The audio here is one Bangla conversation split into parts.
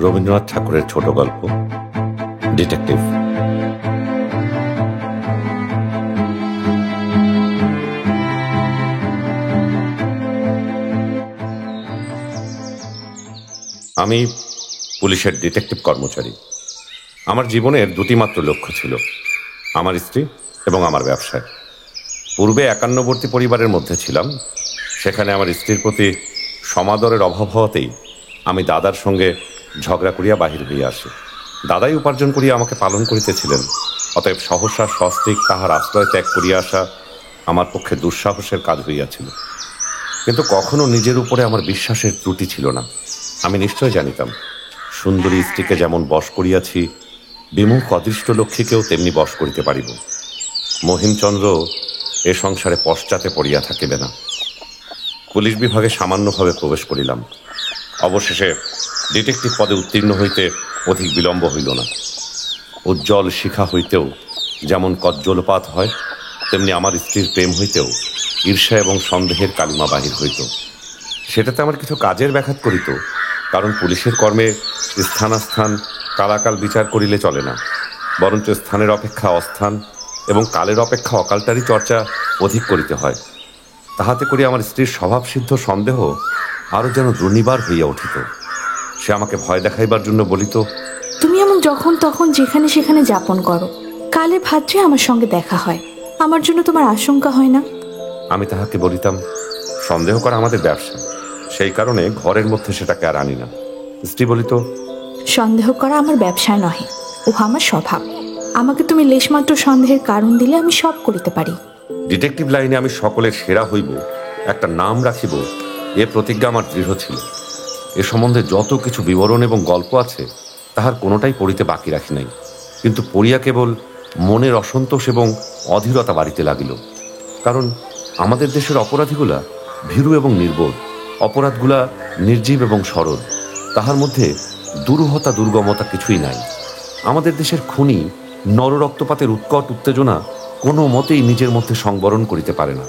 রবীন্দ্রনাথ ঠাকুরের ছোট গল্প ডিটেকটিভ। আমি পুলিশের ডিটেকটিভ কর্মচারী। আমার জীবনের দুটি মাত্র লক্ষ্য ছিল, আমার স্ত্রী এবং আমার ব্যবসায়। পূর্বে একান্নবর্তী পরিবারের মধ্যে ছিলাম। সেখানে আমার স্ত্রীর প্রতি সমাদরের অভাব হওয়াতেই আমি দাদার সঙ্গে ঝগড়া করিয়া বাহির হইয়া আসি। দাদাই উপার্জন করিয়া আমাকে পালন করিতেছিলেন, অতএব সহসা সস্ত্রীক তাহার আশ্রয় ত্যাগ করিয়া আসা আমার পক্ষে দুঃসাহসের কাজ হইয়াছিল। কিন্তু কখনো নিজের উপরে আমার বিশ্বাসের ত্রুটি ছিল না। আমি নিশ্চয় জানিতাম, সুন্দরী স্ত্রীকে যেমন বশ করিয়াছি, বিমুখ অদৃষ্ট লক্ষ্মীকেও তেমনি বশ করিতে পারিব। মহিমচন্দ্র এ সংসারে পশ্চাতে পড়িয়া থাকিবে না। পুলিশ বিভাগে সামান্যভাবে প্রবেশ করিলাম। অবশেষে ডিটেকটিভ পদে উত্তীর্ণ হইতে অধিক বিলম্ব হইল না। উজ্জ্বল শিখা হইতেও যেমন কজ্জলপাত হয়, তেমনি আমার স্ত্রীর প্রেম হইতেও ঈর্ষা এবং সন্দেহের কালিমা বাহির হইত। সেটাতে আমার কিছু কাজের ব্যাঘাত করিত, কারণ পুলিশের কর্মে স্থানাস্থান কালাকাল বিচার করিলে চলে না, বরঞ্চ স্থানের অপেক্ষা অস্থান এবং কালের অপেক্ষা অকালটারই চর্চা অধিক করিতে হয়। তাহাতে করে আমার স্ত্রীর স্বভাবসিদ্ধ সন্দেহ আরও যেন দুর্নিবার হইয়া উঠিত। সে আমাকে ভয় দেখাইবার জন্য বলিত, তুমি এমন যখন তখন যেখানে সেখানে যাপন করো, কালে ভাদ্রে আমার সঙ্গে দেখা হয়, আমার জন্য তোমার আশঙ্কা হয় না? আমি তাহাকে বলিতাম, সন্দেহ করা আমাদের ব্যবসা, সেই কারণে ঘরের মধ্যে সেটাকে আর আনি না। স্ত্রী বলিত, সন্দেহ করা আমার ব্যবসায় নহে, ও আমার স্বভাব। আমাকে তুমি লেশমাত্র সন্দেহের কারণ দিলে আমি সব করিতে পারি। ডিটেকটিভ লাইনে আমি সকলের সেরা হইব, একটা নাম রাখিব, এ প্রতিজ্ঞা আমার দৃঢ় ছিল। এ সম্বন্ধে যত কিছু বিবরণ এবং গল্প আছে, তাহার কোনোটাই পড়িতে বাকি রাখি নাই। কিন্তু পড়িয়া কেবল মনের অসন্তোষ এবং অধীরতা বাড়িতে লাগিল। কারণ আমাদের দেশের অপরাধীগুলা ভীরু এবং নির্বোধ, অপরাধগুলা নির্জীব এবং সরল, তাহার মধ্যে দুরূহতা দুর্গমতা কিছুই নাই। আমাদের দেশের খুনি নররক্তপাতের উৎকট উত্তেজনা কোনো মতেই নিজের মধ্যে সংবরণ করিতে পারে না।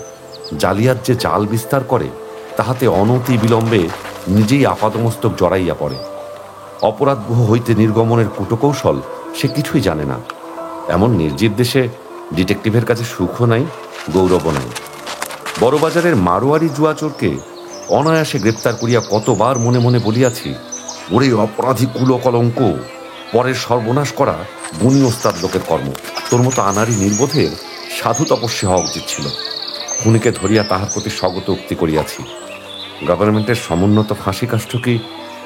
জালিয়াত যে জাল বিস্তার করে, তাহাতে অনতি বিলম্বে নিজেই আপাদমস্তক জড়াইয়া পড়ে। অপরাধগুহ হইতে নির্গমনের কূটকৌশল সে কিছুই জানে না। এমন নির্জীব দেশে ডিটেকটিভের কাছে সুখও নাই, গৌরবও নাই। বড়বাজারের মারোয়ারি জুয়াচোরকে অনায়াসে গ্রেপ্তার করিয়া কতবার মনে মনে বলিয়াছি, ওরে অপরাধী কুলকলঙ্ক, পরের সর্বনাশ করা গুণী ওস্তাদ লোকের কর্ম। তোর মতো আনারি নির্বোধের সাধু তপস্বী হওয়া উচিত ছিল। খুনিকে ধরিয়া তাহার প্রতি স্বগত উক্তি করিয়াছি। গভর্নমেন্টের সমুন্নত ফাঁসি কাষ্ঠ কি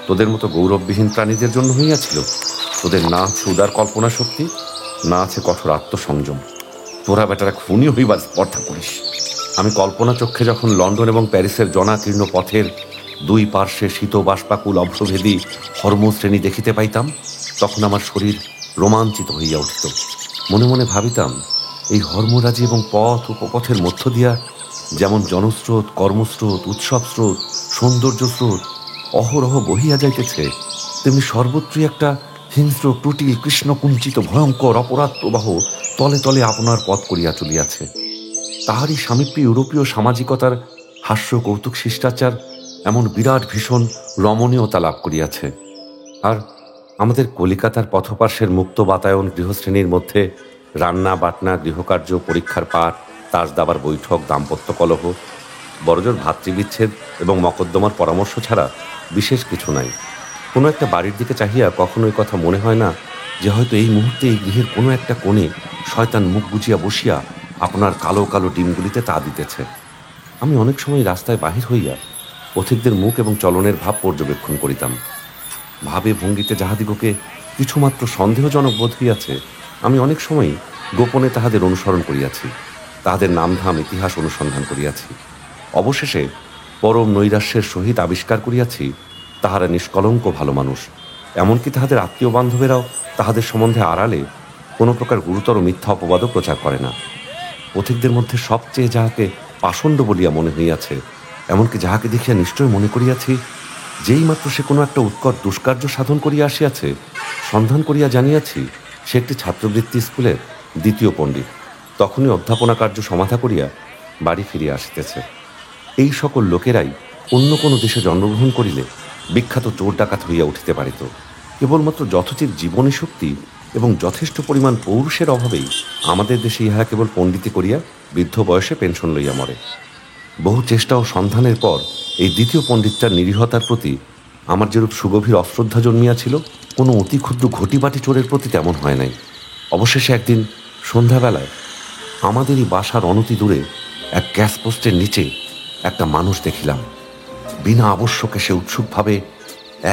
তোদের মতো গৌরববিহীন প্রাণীদের জন্য হইয়াছিল? তোদের না আছে উদার কল্পনা শক্তি, না আছে কঠোর আত্মসংযম। তোরা বেটারা খুনি হইবার স্পর্ধা করিস। আমি কল্পনা চক্ষে যখন লন্ডন এবং প্যারিসের জনাকীর্ণ পথের দুই পার্শ্বে শীত বাষ্পাকুল অভ্রভেদী হর্মশ্রেণী দেখিতে পাইতাম, তখন আমার শরীর রোমাঞ্চিত হইয়া উঠিত। মনে মনে ভাবিতাম, এই হর্মরাজি এবং পথ উপপথের মধ্য দিয়া যেমন জনস্রোত, কর্মস্রোত, উৎসব স্রোত, সৌন্দর্য স্রোত অহরহ বহিয়া যাইতেছে, তেমনি সর্বত্রই একটা হিংস্র ত্রুটি কৃষ্ণকুঞ্চিত ভয়ঙ্কর অপরাধ প্রবাহ তলে তলে আপনার পথ করিয়া চলিয়াছে। তাহারই সামীপ্যে ইউরোপীয় সামাজিকতার হাস্য কৌতুক শিষ্টাচার এমন বিরাট ভীষণ রমণীয়তা লাভ করিয়াছে। আর আমাদের কলিকাতার পথপার্শ্বের মুক্ত বাতায়ন গৃহশ্রেণীর মধ্যে রান্না বাটনা, গৃহকার্য, পরীক্ষার পাঠ, তাস দাবার বৈঠক, দাম্পত্য কলহ, বড়জোর ভাতৃবিচ্ছেদ এবং মকদ্দমার পরামর্শ ছাড়া বিশেষ কিছু নাই। কোনো একটা বাড়ির দিকে চাহিয়া কখনো এই কথা মনে হয় না যে হয়তো এই মুহূর্তে এই গৃহের কোনো একটা কোণে শয়তান মুখ বুজিয়া বসিয়া আপনার কালো কালো ডিমগুলিতে তা দিতেছে। আমি অনেক সময় রাস্তায় বাহির হইয়া পথিকদের মুখ এবং চলনের ভাব পর্যবেক্ষণ করিতাম। ভাবে ভঙ্গিতে যাহাদিগকে কিছুমাত্র সন্দেহজনক বোধ হইয়াছে, আমি অনেক সময়ই গোপনে তাহাদের অনুসরণ করিয়াছি, তাহাদের নামধাম ইতিহাস অনুসন্ধান করিয়াছি। অবশেষে পরম নৈরাশ্যের সহিত আবিষ্কার করিয়াছি, তাহারা নিষ্কলঙ্ক ভালো মানুষ। এমনকি তাহাদের আত্মীয় বান্ধবেরাও তাহাদের সম্বন্ধে আড়ালে কোনো প্রকার গুরুতর মিথ্যা অপবাদও প্রচার করে না। পথিকদের মধ্যে সবচেয়ে যাহাকে পাষণ্ড বলিয়া মনে হইয়াছে, এমনকি যাহাকে দেখিয়া নিশ্চয় মনে করিয়াছি, যেই মাত্র সে কোনো একটা উৎকট দুষ্কার্য সাধন করিয়া আসিয়াছে, সন্ধান করিয়া জানিয়াছি সে একটি ছাত্রবৃত্তি স্কুলের দ্বিতীয় পণ্ডিত, তখনই অধ্যাপনা কার্য সমাধা করিয়া বাড়ি ফিরিয়া আসিতেছে। এই সকল লোকেরাই অন্য কোনো দেশে জন্মগ্রহণ করিলে বিখ্যাত চোর ডাকাত হইয়া উঠিতে পারিত, কেবলমাত্র যথোচিত জীবনী শক্তি এবং যথেষ্ট পরিমাণ পৌরুষের অভাবেই আমাদের দেশে ইহা কেবল পণ্ডিতি করিয়া বৃদ্ধ বয়সে পেনশন লইয়া মরে। বহু চেষ্টা ও সন্ধানের পর এই দ্বিতীয় পণ্ডিতটার নিরীহতার প্রতি আমার যেরূপ সুগভীর অশ্রদ্ধা জন্মিয়াছিল, কোনো অতি ক্ষুদ্র ঘটিবাটি চোরের প্রতি তেমন হয় নাই। অবশেষে একদিন সন্ধ্যাবেলায় আমাদেরই বাসার অনতি দূরে এক গ্যাস পোস্টের নিচে একটা মানুষ দেখিলাম। বিনা আবশ্যকে সে উৎসুকভাবে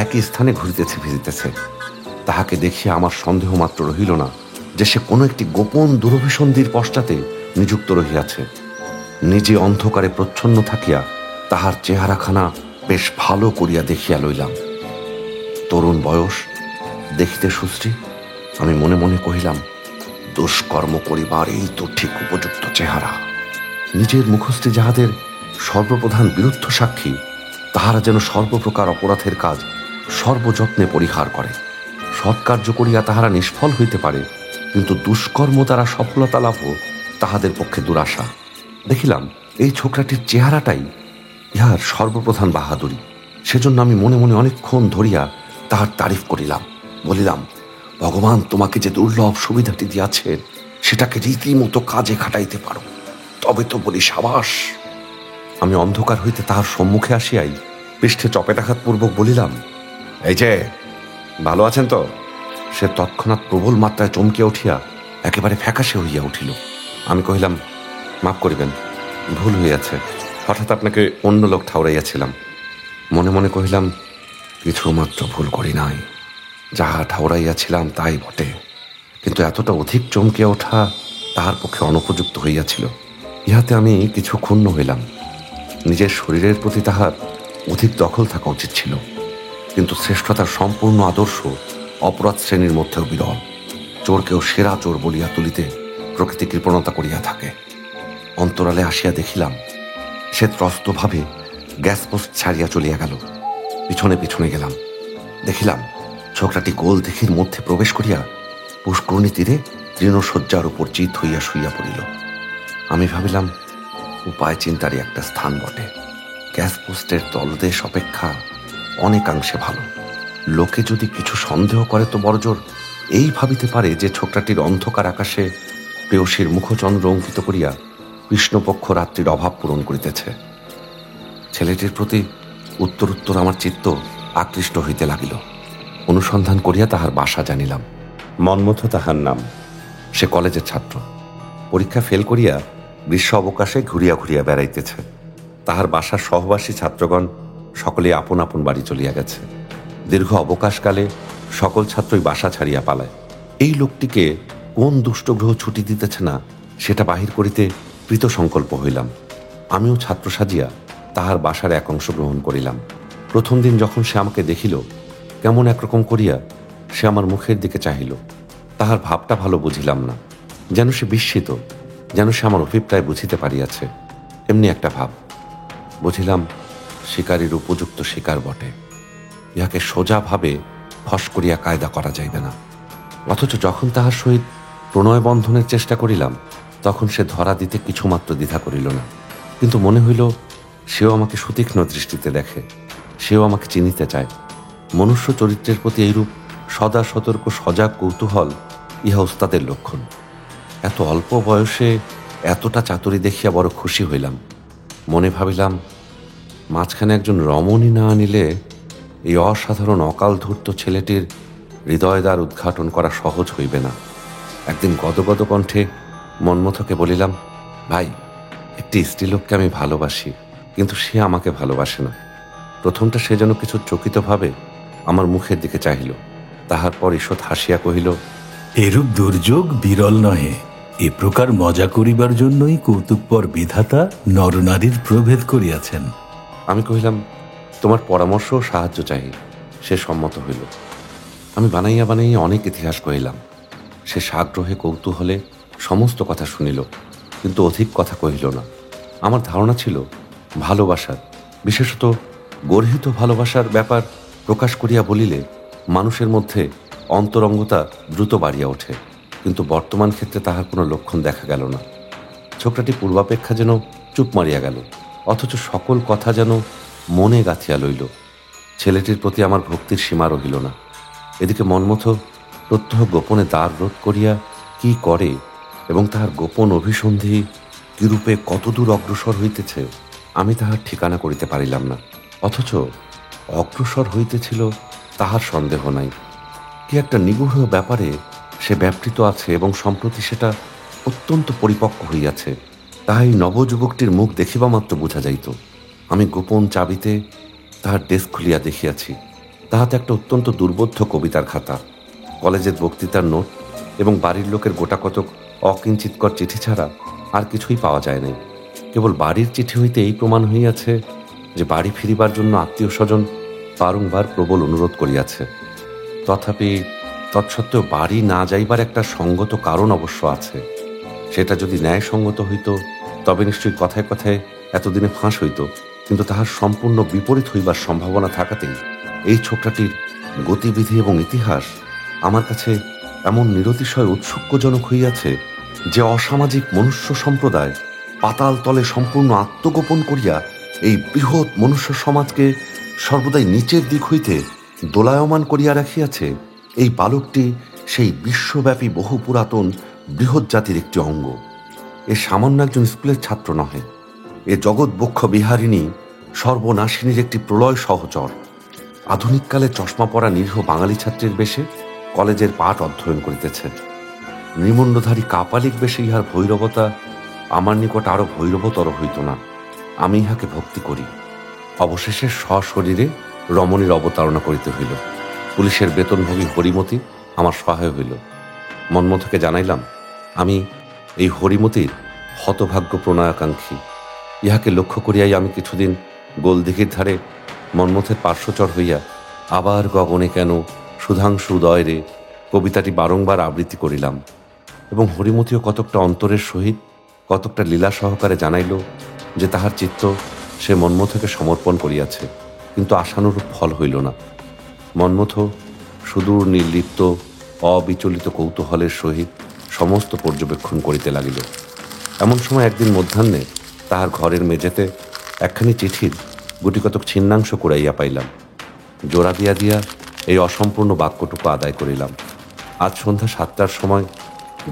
একই স্থানে ঘুরিতেছে ফিরিতেছে। তাহাকে দেখিয়া আমার সন্দেহ মাত্র রহিল না যে সে কোনো একটি গোপন দুরভিসন্ধির পশ্চাতে নিযুক্ত রহিয়াছে। নিজে অন্ধকারে প্রচ্ছন্ন থাকিয়া তাহার চেহারাখানা বেশ ভালো করিয়া দেখিয়া লইলাম। তরুণ বয়স, দেখিতে সুশ্রী। আমি মনে মনে কহিলাম, দুষ্কর্ম করিবার এই তো ঠিক উপযুক্ত চেহারা। নিজের মুখস্থে যাহাদের সর্বপ্রধান বিরুদ্ধ সাক্ষী, তাহারা যেন সর্বপ্রকার অপরাধের কাজ সর্বযত্নে পরিহার করে। সৎকার্য করিয়া তাহারা নিষ্ফল হইতে পারে, কিন্তু দুষ্কর্ম দ্বারা সফলতা লাভও তাহাদের পক্ষে দুরাশা। দেখিলাম এই ছোকরাটির চেহারাটাই ইহার সর্বপ্রধান বাহাদুরি। সেজন্য আমি মনে মনে অনেকক্ষণ ধরিয়া তাহার তারিফ করিলাম। বলিলাম, ভগবান তোমাকে যে দুর্লভ সুবিধাটি দিয়াছেন, সেটাকে রীতিমতো কাজে খাটাইতে পারো, তবে তো বলি সাবাস। আমি অন্ধকার হইতে তাহার সম্মুখে আসিয়াই পৃষ্ঠে চপেটাঘাত পূর্বক বলিলাম, এই যে, ভালো আছেন তো? সে তৎক্ষণাৎ প্রবল মাত্রায় চমকিয়া উঠিয়া একেবারে ফ্যাকাশে হইয়া উঠিল। আমি কহিলাম, মাফ করিবেন, ভুল হইয়াছে, হঠাৎ আপনাকে অন্য লোক ঠাউরাইয়াছিলাম। মনে মনে কহিলাম, কিছুমাত্র ভুল করি নাই, যাহা ঠাউরাইয়াছিলাম তাই বটে, কিন্তু এতটা অধিক চমকিয়া ওঠা তাহার পক্ষে অনুপযুক্ত হইয়াছিল। ইহাতে আমি কিছু ক্ষুণ্ণ হইলাম। নিজের শরীরের প্রতি তাহার অধিক দখল থাকা উচিত ছিল, কিন্তু শ্রেষ্ঠতার সম্পূর্ণ আদর্শ অপরাধ শ্রেণীর মধ্যেও বিরল। চোরকেও সেরা চোর বলিয়া তুলিতে প্রকৃতি কৃপণতা করিয়া থাকে। অন্তরালে আসিয়া দেখিলাম সে ত্রস্তভাবে গ্যাস পোস্ট ছাড়িয়া চলিয়া গেল। পিছনে পিছনে গেলাম। দেখিলাম ছোকরাটি গোল দিঘির মধ্যে প্রবেশ করিয়া পুষ্করণী তীরে তৃণশয্যার উপর চিত হইয়া শুইয়া পড়িল। আমি ভাবিলাম, উপায় চিন্তারই একটা স্থান বটে। গ্যাস পোস্টের তলদেশ অপেক্ষা অনেকাংশে ভালো। লোকে যদি কিছু সন্দেহ করে তো বড়জোর এই ভাবিতে পারে যে ছোকরাটির অন্ধকার আকাশে প্রেয়সীর মুখচন্দ্র অঙ্কিত করিয়া কৃষ্ণপক্ষ রাত্রির অভাব পূরণ করিতেছে। ছেলেটির প্রতি উত্তরোত্তর আমার চিত্ত আকৃষ্ট হইতে লাগিল। অনুসন্ধান করিয়া তাহার বাসা জানিলাম। মন্মথ তাহার নাম। সে কলেজের ছাত্র। পরীক্ষা ফেল করিয়া গ্রীষ্ম অবকাশে ঘুরিয়া ঘুরিয়া বেড়াইতেছে। তাহার বাসার সহবাসী ছাত্রগণ সকলে আপন আপন বাড়ি চলিয়া গেছে। দীর্ঘ অবকাশকালে সকল ছাত্রই বাসা ছাড়িয়া পালায়। এই লোকটিকে কোন দুষ্টগ্রহ ছুটি দিতেছে না সেটা বাহির করিতে কৃত সংকল্প হইলাম। আমিও ছাত্র সাজিয়া তাহার বাসার এক অংশ গ্রহণ করিলাম। প্রথম দিন যখন সে আমাকে দেখিল, কেমন একরকম করিয়া সে আমার মুখের দিকে চাহিল। তাহার ভাবটা ভালো বুঝিলাম না, যেন সে বিস্মিত, যেন সে আমার অভিপ্রায় বুঝিতে পারিয়াছে, এমনি একটা ভাব। বুঝিলাম শিকারীর উপযুক্ত শিকার বটে, ইহাকে সোজাভাবে ফস করিয়া কায়দা করা যাইবে না। অথচ যখন তাহার সহিত প্রণয় বন্ধনের চেষ্টা করিলাম, তখন সে ধরা দিতে কিছুমাত্র দ্বিধা করিল না। কিন্তু মনে হইল সেও আমাকে সুতীক্ষ্ণ দৃষ্টিতে দেখে, সেও আমাকে চিনিতে চায়। মনুষ্য চরিত্রের প্রতি এইরূপ সদা সতর্ক সজাগ কৌতূহল ইহা ওস্তাদের লক্ষণ। এত অল্প বয়সে এতটা চাতুরী দেখিয়া বড় খুশি হইলাম। মনে ভাবিলাম, মাঝখানে একজন রমণী না আনিলে এই অসাধারণ অকাল ধূর্ত ছেলেটির হৃদয়দ্বার উদ্ঘাটন করা সহজ হইবে না। একদিন গদগদ কণ্ঠে মন্মথকে বলিলাম, ভাই, একটি স্ত্রীলোককে আমি ভালোবাসি, কিন্তু সে আমাকে ভালোবাসে না। প্রথমটা সে যেন কিছু চকিতভাবে আমার মুখের দিকে চাহিল, তাহার পর ঈষৎ হাসিয়া কহিল, এরূপ দুর্যোগ বিরল নহে। এ প্রকার মজা করিবার জন্যই কৌতুকপর বিধাতা নরনারীর প্রভেদ করিয়াছেন। আমি কহিলাম, তোমার পরামর্শ ও সাহায্য চাই। সে সম্মত হইল। আমি বানাইয়া বানাইয়া অনেক ইতিহাস কহিলাম। সে সাগ্রহে কৌতূহলে সমস্ত কথা শুনিল, কিন্তু অধিক কথা কহিল না। আমার ধারণা ছিল ভালোবাসার, বিশেষত গর্হিত ভালোবাসার ব্যাপার প্রকাশ করিয়া বলিলে মানুষের মধ্যে অন্তরঙ্গতা দ্রুত বাড়িয়া ওঠে, কিন্তু বর্তমান ক্ষেত্রে তাহার কোনো লক্ষণ দেখা গেল না। ছোকরাটি পূর্বাপেক্ষা যেন চুপ মারিয়া গেল, অথচ সকল কথা যেন মনে গাঁথিয়া লইল। ছেলেটির প্রতি আমার ভক্তির সীমা রহিল না। এদিকে মন্মথ প্রত্যহ গোপনে দ্বার রোধ করিয়া কি করে এবং তাহার গোপন অভিসন্ধি কিরূপে কতদূর অগ্রসর হইতেছে আমি তাহার ঠিকানা করিতে পারিলাম না। অথচ অগ্রসর হইতেছিল তাহার সন্দেহ নাই। কি একটা নিগূঢ় ব্যাপারে সে ব্যাপৃত আছে এবং সম্প্রতি সেটা অত্যন্ত পরিপক্ক হইয়াছে, তাহাই নবযুবকটির মুখ দেখিবা মাত্র বোঝা যাইত। আমি গোপন চাবিতে তাহার ডেস্ক খুলিয়া দেখিয়াছি। তাহাতে একটা অত্যন্ত দুর্বোধ্য কবিতার খাতা, কলেজের বক্তৃতার নোট এবং বাড়ির লোকের গোটা কতক অকিঞ্চিৎকর চিঠি ছাড়া আর কিছুই পাওয়া যায় নাই। কেবল বাড়ির চিঠি হইতে এই প্রমাণ হইয়াছে যে বাড়ি ফিরিবার জন্য আত্মীয় স্বজন বারংবার প্রবল অনুরোধ করিয়াছে। তথাপি তৎসত্ত্বেও বাড়ি না যাইবার একটা সঙ্গত কারণ অবশ্য আছে। সেটা যদি ন্যায়সঙ্গত হইত তবে নিশ্চয়ই কথায় কথায় এতদিনে ফাঁস হইত, কিন্তু তাহার সম্পূর্ণ বিপরীত হইবার সম্ভাবনা থাকাতেই এই ছোকরাটির গতিবিধি এবং ইতিহাস আমার কাছে এমন নিরতিশয় উৎসুক্যজনক হইয়াছে যে অসামাজিক মনুষ্য সম্প্রদায় পাতাল তলে সম্পূর্ণ আত্মগোপন করিয়া এই বৃহৎ মনুষ্য সমাজকে সর্বদাই নিচের দিক হইতে দোলায়মান করিয়া রাখিয়াছে। এই বালকটি সেই বিশ্বব্যাপী বহু পুরাতন বৃহৎ জাতির একটি অঙ্গ। এ সামান্য একজন স্কুলের ছাত্র নহে, এ জগৎ বক্ষ বিহারিণী সর্বনাশিনীর একটি প্রলয় সহচর। আধুনিককালে চশমা পরা নিরীহ বাঙালি ছাত্রীর বেশে কলেজের পাঠ অধ্যয়ন করিতেছে। নির্মণ্ডধারী কাপালিক বেশে ইহার ভৈরবতা আমার নিকট আরো ভৈরবতর হইত না। আমি ইহাকে ভক্তি করি। অবশেষে সশরীরে রমণীর অবতারণা করিতে হইল। পুলিশের বেতনভোগী হরিমতি আমার সহায় হইল। মন্মথকে জানাইলাম আমি এই হরিমতির হতভাগ্য প্রণয়াকাঙ্ক্ষী। ইহাকে লক্ষ্য করিয়াই আমি কিছুদিন গোলদিঘির ধারে মন্মথের পার্শ্বচর হইয়া আবার গগনে কেন সুধাংশু উদয় রে কবিতাটি বারংবার আবৃত্তি করিলাম এবং হরিমতিও কতকটা অন্তরের সহিত কতকটা লীলা সহকারে জানাইল যে তাহার চিত্ত সে মন্মথকে সমর্পণ করিয়াছে, কিন্তু আশানুরূপ ফল হইল না। মন্মথ সুদূর নির্লিপ্ত অবিচলিত কৌতূহলের সহিত সমস্ত পর্যবেক্ষণ করিতে লাগিল। এমন সময় একদিন মধ্যাহ্নে তাহার ঘরের মেঝেতে একখানি চিঠির গুটিকতক ছিন্নাংশ কুড়াইয়া পাইলাম। জোড়া দিয়া দিয়া এই অসম্পূর্ণ বাক্যটুকু আদায় করিলাম। আজ সন্ধ্যা 7টার সময়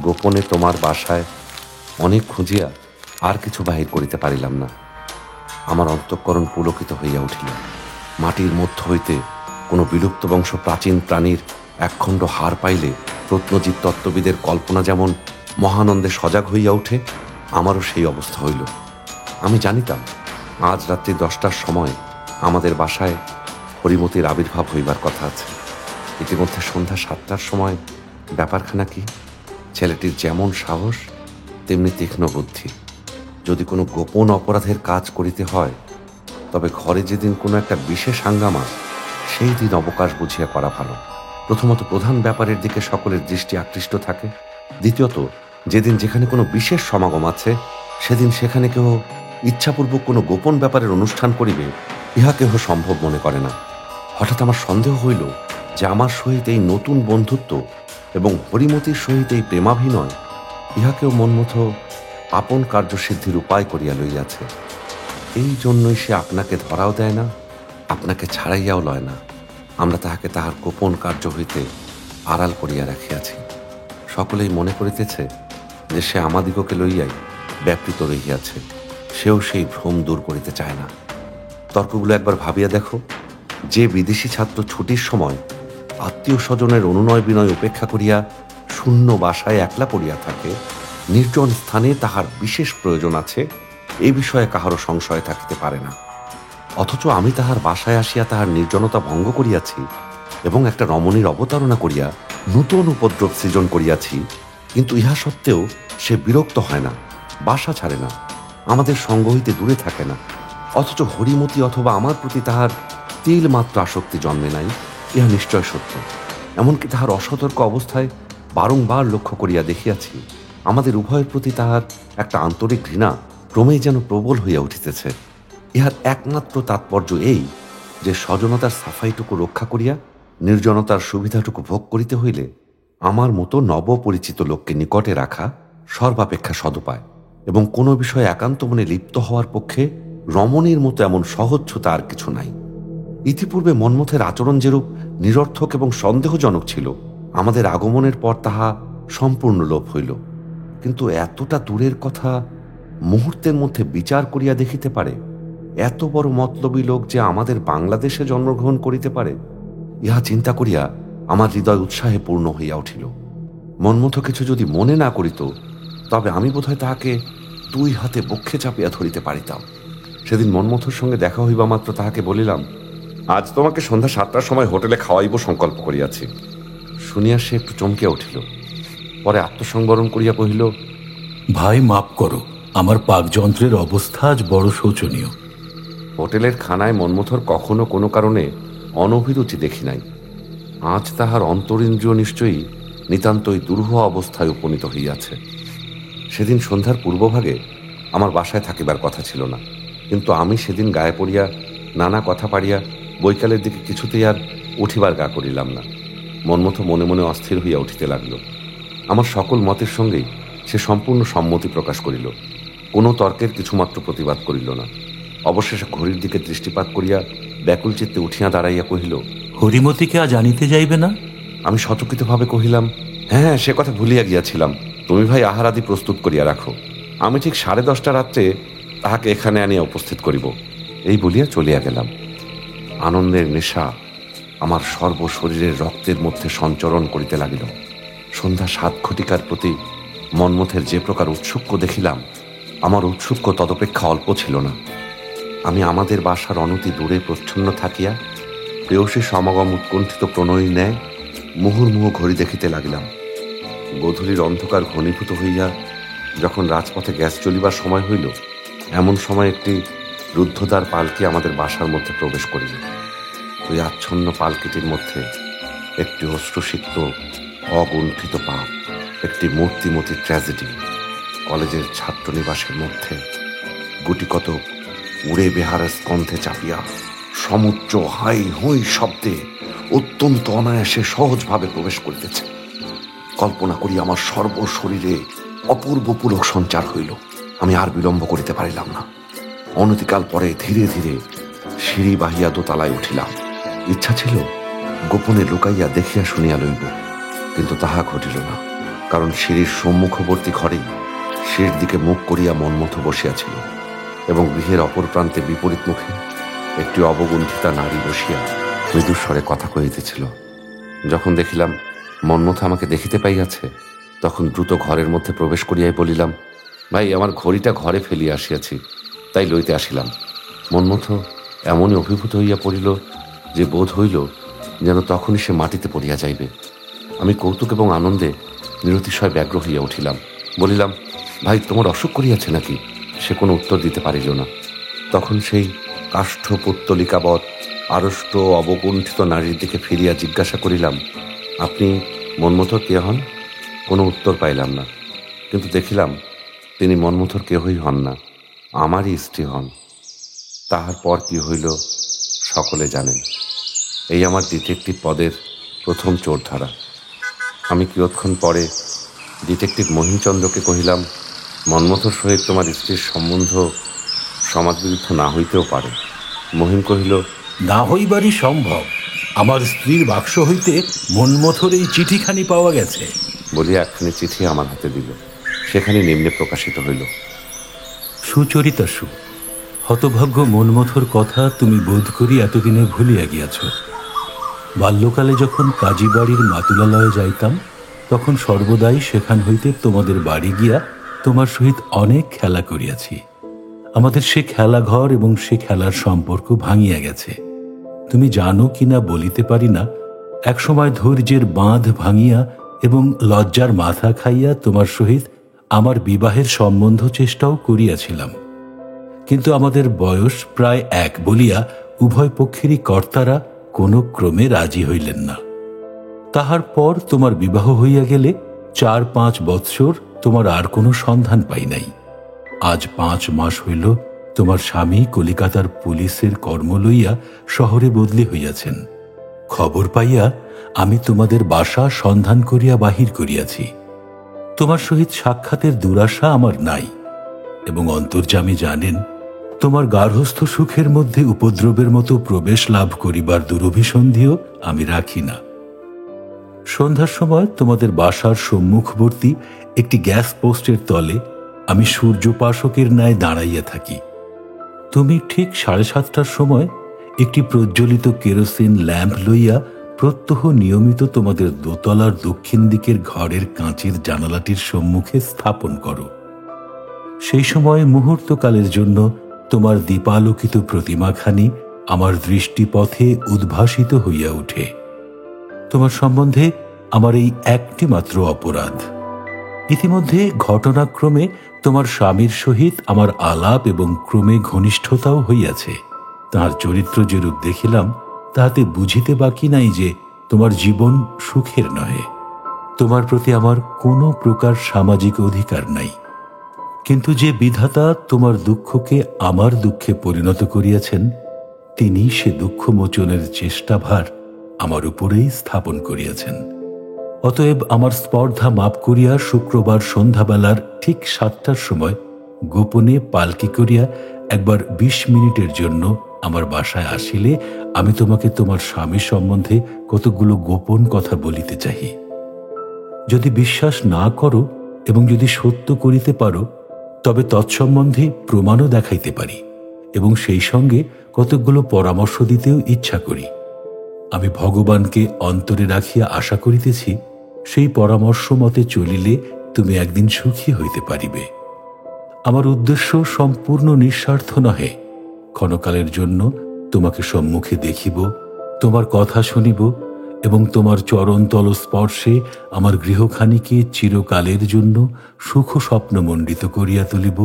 গোপনে তোমার বাসায় অনেক খুঁজিয়া আর কিছু বাহির করিতে পারিলাম না। আমার অন্তঃকরণ পুলকিত হইয়া উঠিল। মাটির মধ্য হইতে কোনো বিলুপ্ত বংশ প্রাচীন প্রাণীর একখণ্ড হার পাইলে প্রত্নজীব তত্ত্ববিদের কল্পনা যেমন মহানন্দে সজাগ হইয়া ওঠে, আমারও সেই অবস্থা হইল। আমি জানিতাম আজ রাত্রি 10টার সময় আমাদের বাসায় হরিমতির আবির্ভাব হইবার কথা আছে। ইতিমধ্যে সন্ধ্যা 7টার সময় ব্যাপারখানা কি? ছেলেটির যেমন সাহস তেমনি তীক্ষ্ণ বুদ্ধি। যদি কোনো গোপন অপরাধের কাজ করিতে হয় তবে ঘরে যেদিন কোনো একটা বিশেষ হাঙ্গামা, সেই দিন অবকাশ বুঝিয়া করা ভালো। প্রথমত প্রধান ব্যাপারের দিকে সকলের দৃষ্টি আকৃষ্ট থাকে। দ্বিতীয়ত যেদিন যেখানে কোনো বিশেষ সমাগম আছে সেদিন সেখানে কেহ ইচ্ছাপূর্বক কোনো গোপন ব্যাপারের অনুষ্ঠান করিবে ইহা কেহ সম্ভব মনে করে না। হঠাৎ আমার সন্দেহ হইল যে আমার সহিত এই নতুন বন্ধুত্ব এবং হরিমতির সহিত এই প্রেমাভিনয় ইহাকেও মন্মথ আপন কার্যসিদ্ধির উপায় করিয়া লইয়াছে। এই জন্যই সে আপনাকে ধরাও দেয় না, আপনাকে ছাড়াইয়াও লয় না। আমরা তাহাকে তাহার গোপন কার্য হইতে আড়াল করিয়া রাখিয়াছি। সকলেই মনে করিতেছে যে সে আমাদিগকে লইয়াই ব্যাপৃত রহিয়াছে। সেও সেই ভ্রম দূর করিতে চায় না। তর্কগুলো একবার ভাবিয়া দেখো, যে বিদেশি ছাত্র ছুটির সময় আত্মীয় স্বজনের অনুনয় বিনয় উপেক্ষা করিয়া শূন্য বাসায় একলা পড়িয়া থাকে, নির্জন স্থানে তাহার বিশেষ প্রয়োজন আছে, এই বিষয়ে কাহারও সংশয় থাকিতে পারে না। অথচ আমি তাহার বাসায় আসিয়া তাহার নির্জনতা ভঙ্গ করিয়াছি এবং একটা রমণীর অবতারণা করিয়া নূতন উপদ্রব সৃজন করিয়াছি, কিন্তু ইহা সত্ত্বেও সে বিরক্ত হয় না, বাসা ছাড়ে না, আমাদের সঙ্গ হইতে দূরে থাকে না। অথচ হরিমতি অথবা আমার প্রতি তাহার তিল মাত্র আসক্তি জন্মে নাই, ইহা নিশ্চয় সত্য। এমনকি তাহার অসতর্ক অবস্থায় বারংবার লক্ষ্য করিয়া দেখিয়াছি আমাদের উভয়ের প্রতি তাহার একটা আন্তরিক ঘৃণা ক্রমেই যেন প্রবল হইয়া উঠিতেছে। ইহার একমাত্র তাৎপর্য এই যে স্বজনতার সাফাইটুকু রক্ষা করিয়া নির্জনতার সুবিধাটুকু ভোগ করিতে হইলে আমার মতো নবপরিচিত লোককে নিকটে রাখা সর্বাপেক্ষা সদুপায়, এবং কোনো বিষয়ে একান্ত মনে লিপ্ত হওয়ার পক্ষে রমণীর মতো এমন সহজতা আর কিছু নাই। ইতিপূর্বে মন্মথের আচরণ যেরূপ নিরর্থক এবং সন্দেহজনক ছিল, আমাদের আগমনের পর তাহা সম্পূর্ণ লোপ হইল। কিন্তু এতটা দূরের কথা মুহূর্তের মধ্যে বিচার করিয়া দেখিতে পারে, এত বড় মতলবী লোক যে আমাদের বাংলাদেশে জন্মগ্রহণ করিতে পারে, ইহা চিন্তা করিয়া আমার হৃদয় উৎসাহে পূর্ণ হইয়া উঠিল। মনমথ কিছু যদি মনে না করিত, তবে আমি বোধহয় তাহাকে 2 হাতে বক্ষে চাপিয়া ধরিতে পারিতাম। সেদিন মনমথর সঙ্গে দেখা হইবা মাত্র তাহাকে বলিলাম, আজ তোমাকে সন্ধ্যা 7টার সময় হোটেলে খাওয়াইব সংকল্প করিয়াছি। শুনিয়া সে একটু চমকিয়া উঠিল, পরে আত্মসংবরণ করিয়া কহিল, ভাই মাপ করো, আমার পাকযন্ত্রের অবস্থা আজ বড় শোচনীয়। হোটেলের খানায় মনমথর কখনো কোনো কারণে অনভিরুচি দেখি নাই। আজ তাহার অন্তরিন্দ্রিয় নিশ্চয়ই নিতান্তই দুরূহ অবস্থায় উপনীত হইয়াছে। সেদিন সন্ধ্যার পূর্বভাগে আমার বাসায় থাকিবার কথা ছিল না, কিন্তু আমি সেদিন গায়ে পড়িয়া নানা কথা পাড়িয়া বৈকালের দিকে কিছুতেই আর উঠিবার গা করিলাম না। মনমথ মনে মনে অস্থির হইয়া উঠিতে লাগল। আমার সকল মতের সঙ্গেই সে সম্পূর্ণ সম্মতি প্রকাশ করিল, কোনো তর্কের কিছুমাত্র প্রতিবাদ করিল না। অবশেষে ঘড়ির দিকে দৃষ্টিপাত করিয়া ব্যাকুল চিত্তে উঠিয়া দাঁড়াইয়া কহিল, হরিমতিকে আজ আনিতে যাইবে না? আমি শতকৃতভাবে কহিলাম, হ্যাঁ, সে কথা ভুলিয়া গিয়াছিলাম। তুমি ভাই আহার আদি প্রস্তুত করিয়া রাখো, আমি ঠিক 10:30 রাত্রে তাহাকে এখানে আনিয়া উপস্থিত করিব। এই বলিয়া চলিয়া গেলাম। আনন্দের নেশা আমার সর্বশরীরের রক্তের মধ্যে সঞ্চরণ করিতে লাগিল। সন্ধ্যা 7 ঘটিকার প্রতি মনমথের যে প্রকার উৎসুক্য দেখিলাম, আমার উৎসুক্য তদপেক্ষা অল্প ছিল না। আমি আমাদের বাসার অনতি দূরে প্রচ্ছন্ন থাকিয়া প্রেয়সী সমাগম উৎকণ্ঠিত প্রণয়ী ন্যায় মুহুর্মুহু ঘড়ি দেখিতে লাগিলাম। গোধূলির অন্ধকার ঘনীভূত হইয়া যখন রাজপথে গ্যাস চলিবার সময় হইল, এমন সময় একটি রুদ্ধদ্বার পালকি আমাদের বাসার মধ্যে প্রবেশ করিল। ওই আচ্ছন্ন পালকিটির মধ্যে একটি অশ্রুসিক্ত অগুণ্ঠিত পাপ, একটি মূর্তিমতী ট্র্যাজেডি। কলেজের ছাত্রনিবাসের মধ্যে গুটিকতক উড়ে বেহারা স্কন্ধে চাপিয়া সমুচ্চ হাই হুই শব্দে অত্যন্ত অনায়াসে সহজভাবে প্রবেশ করিতেছে। কল্পনা করি আমার সর্বশরীরে অপূর্ব পুলক সঞ্চার হইল। আমি আর বিলম্ব করিতে পারিলাম না। অনতিকাল পরে ধীরে ধীরে সিঁড়ি বাহিয়া দোতলায় উঠিলাম। ইচ্ছা ছিল গোপনে লুকাইয়া দেখিয়া শুনিয়া লইব, কিন্তু তাহা ঘটিল না। কারণ সিঁড়ির সম্মুখবর্তী ঘরেই সিঁড়ির দিকে মুখ করিয়া মনমথ বসিয়াছিল, এবং গৃহের অপর প্রান্তে বিপরীত মুখে একটি অবগুণ্ঠিতা নারী বসিয়া মৃদুস্বরে কথা কহিতেছিল। যখন দেখিলাম মনমথ আমাকে দেখিতে পাইয়াছে, তখন দ্রুত ঘরের মধ্যে প্রবেশ করিয়াই বলিলাম, ভাই, আমার ঘড়িটা ঘরে ফেলিয়া আসিয়াছি, তাই লইতে আসিলাম। মনমথ এমনই অভিভূত হইয়া পড়িল যে বোধ হইল যেন তখনই সে মাটিতে পড়িয়া যাইবে। আমি কৌতুক এবং আনন্দে নিরতিশয় ব্যগ্র হইয়া উঠিলাম। বলিলাম, ভাই, তোমার অসুখ করিয়াছে নাকি? সে কোনো উত্তর দিতে পারিল না। তখন সেই কাষ্ঠ পুত্তলিকাবৎ আড়ষ্ট অবকুণ্ঠিত নারীর দিকে ফিরিয়া জিজ্ঞাসা করিলাম, আপনি মনমথর কে হন? কোনো উত্তর পাইলাম না, কিন্তু দেখিলাম তিনি মনমথর কেহই হন না, আমারই স্ত্রী হন। তাহার পর কি হইল সকলে জানেন। এই আমার ডিটেকটিভ পদের প্রথম চোরধারা। আমি কিয়ৎক্ষণ পরে ডিটেকটিভ মহিমচন্দ্রকে কহিলাম, মনমথর সহিত তোমার স্ত্রীর সম্বন্ধ সমাজবিরুদ্ধ না হইতেও পারে। মহিম কহিল, না হইবারই সম্ভব। আমার স্ত্রীর বাক্স হইতে মনমথর এই চিঠিখানি পাওয়া গেছে। বলিয়া একখানি চিঠি আমার হাতে দিল। সেখানে নিম্নে প্রকাশিত হইল, সুচরিতা সু, হতভাগ্য মনমথর কথা তুমি বোধ করি এতদিনে ভুলিয়া গিয়াছ। বাল্যকালে যখন কাজী বাড়ির মাতুলালয়ে যাইতাম, তখন সর্বদাই সেখান হইতে তোমাদের বাড়ি গিয়া তোমার সহিত অনেক খেলা করিয়াছি। আমাদের সে খেলাঘর এবং সে খেলার সম্পর্ক ভাঙিয়া গেছে। তুমি জানো কিনা বলিতে পারি না, একসময় ধৈর্যের বাঁধ ভাঙিয়া এবং লজ্জার মাথা খাইয়া তোমার সহিত আমার বিবাহের সম্বন্ধ চেষ্টাও করিয়াছিলাম, কিন্তু আমাদের বয়স প্রায় এক বলিয়া উভয় পক্ষেরই কর্তারা কোনো ক্রমে রাজি হইলেন না। তাহার পর তোমার বিবাহ হইয়া গেলে 4-5 বৎসর তোমার আর কোনো সন্ধান পাই নাই। আজ 5 মাস হইল তোমার স্বামী কলিকাতার পুলিশের কর্ম লইয়া শহরে বদলি হইয়াছেন। খবর পাইয়া আমি তোমাদের বাসা সন্ধান করিয়া বাহির করিয়াছি। তোমার সহিত সাক্ষাতের দুরাশা আমার নাই, এবং অন্তর্যামী জানেন তোমার গার্হস্থ সুখের মধ্যে উপদ্রবের মতো প্রবেশ লাভ করিবার দুরভিসন্ধিও আমি রাখি না। সন্ধ্যার সময় তোমাদের বাসার সম্মুখবর্তী একটি গ্যাস পোস্টের তলে আমি সূর্যপাশকের ন্যায় দাঁড়াইয়া থাকি। তুমি ঠিক 7:30টার সময় একটি প্রজ্বলিত কেরোসিন ল্যাম্প লইয়া প্রত্যহ নিয়মিত তোমাদের দোতলার দক্ষিণ দিকের ঘরের কাঁচের জানালাটির সম্মুখে স্থাপন করো। সেই সময় মুহূর্তকালের জন্য তোমার দীপালোকিত প্রতিমাখানি আমার দৃষ্টিপথে উদ্ভাসিত হইয়া ওঠে। তোমার সম্বন্ধে আমার এই একটি মাত্র অপরাধ। ইতিমধ্যে ঘটনাক্রমে তোমার স্বামীর সহিত আমার আলাপ এবং ক্রমে ঘনিষ্ঠতাও হইয়াছে। তাঁর চরিত্র যেরূপ দেখিলাম, তাহাতে বুঝিতে বাকি নাই যে তোমার জীবন সুখের নহে। তোমার প্রতি আমার কোনো প্রকার সামাজিক অধিকার নাই। কিন্তু যে বিধাতা তোমার দুঃখকে আমার দুঃখে পরিণত করিয়াছেন, তিনি সে দুঃখ মোচনের চেষ্টাভার আমার উপরেই স্থাপন করিয়াছেন। অতএব আমার স্পর্ধা মাপ করিয়া শুক্রবার সন্ধ্যাবেলার ঠিক 7টার সময় গোপনে পালকি করিয়া একবার 20 মিনিটের জন্য আমার বাসায় আসিলে আমি তোমাকে তোমার স্বামী সম্বন্ধে কতগুলো গোপন কথা বলিতে চাহি। যদি বিশ্বাস না করো এবং যদি সত্য করিতে পারো, তবে তৎসম্বন্ধে প্রমাণও দেখাইতে পারি এবং সেই সঙ্গে কতকগুলো পরামর্শ দিতেও ইচ্ছা করি। আমি ভগবানকে অন্তরে রাখিয়া আশা করিতেছি, সেই পরামর্শ মতে চলিলে তুমি একদিন সুখী হইতে পারিবে। আমার উদ্দেশ্য সম্পূর্ণ নিঃস্বার্থ নহে। ক্ষণকালের জন্য তোমাকে সম্মুখে দেখিব, তোমার কথা শুনিব এবং তোমার চরণতল স্পর্শে আমার গৃহখানিকে চিরকালের জন্য সুখ স্বপ্নমণ্ডিত করিয়া তুলিব,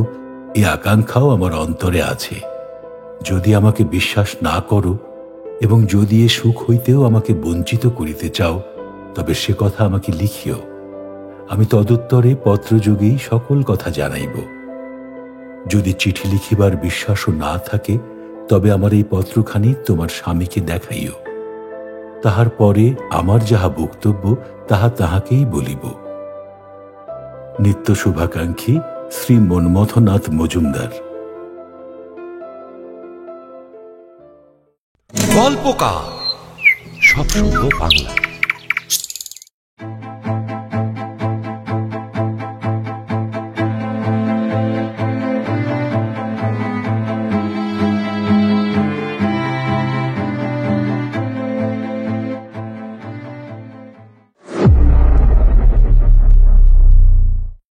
এই আকাঙ্ক্ষাও আমার অন্তরে আছে। যদি আমাকে বিশ্বাস না করো এবং যদি এ সুখ হইতেও আমাকে বঞ্চিত করিতে চাও, তবে সে কথা আমাকে লিখিও। আমি তদুত্তরে পত্রযোগেই সকল কথা জানাইব। যদি চিঠি লিখিবার বিশ্বাসও না থাকে, তবে আমার এই পত্রখানি তোমার স্বামীকে দেখাইও। তাহার পরে আমার যাহা বক্তব্য তাহা তাহাকেই বলিব। নিত্য শুভাকাঙ্ক্ষী শ্রী মন্মথনাথ মজুমদার। গল্পকার সব শুনবো বাংলা।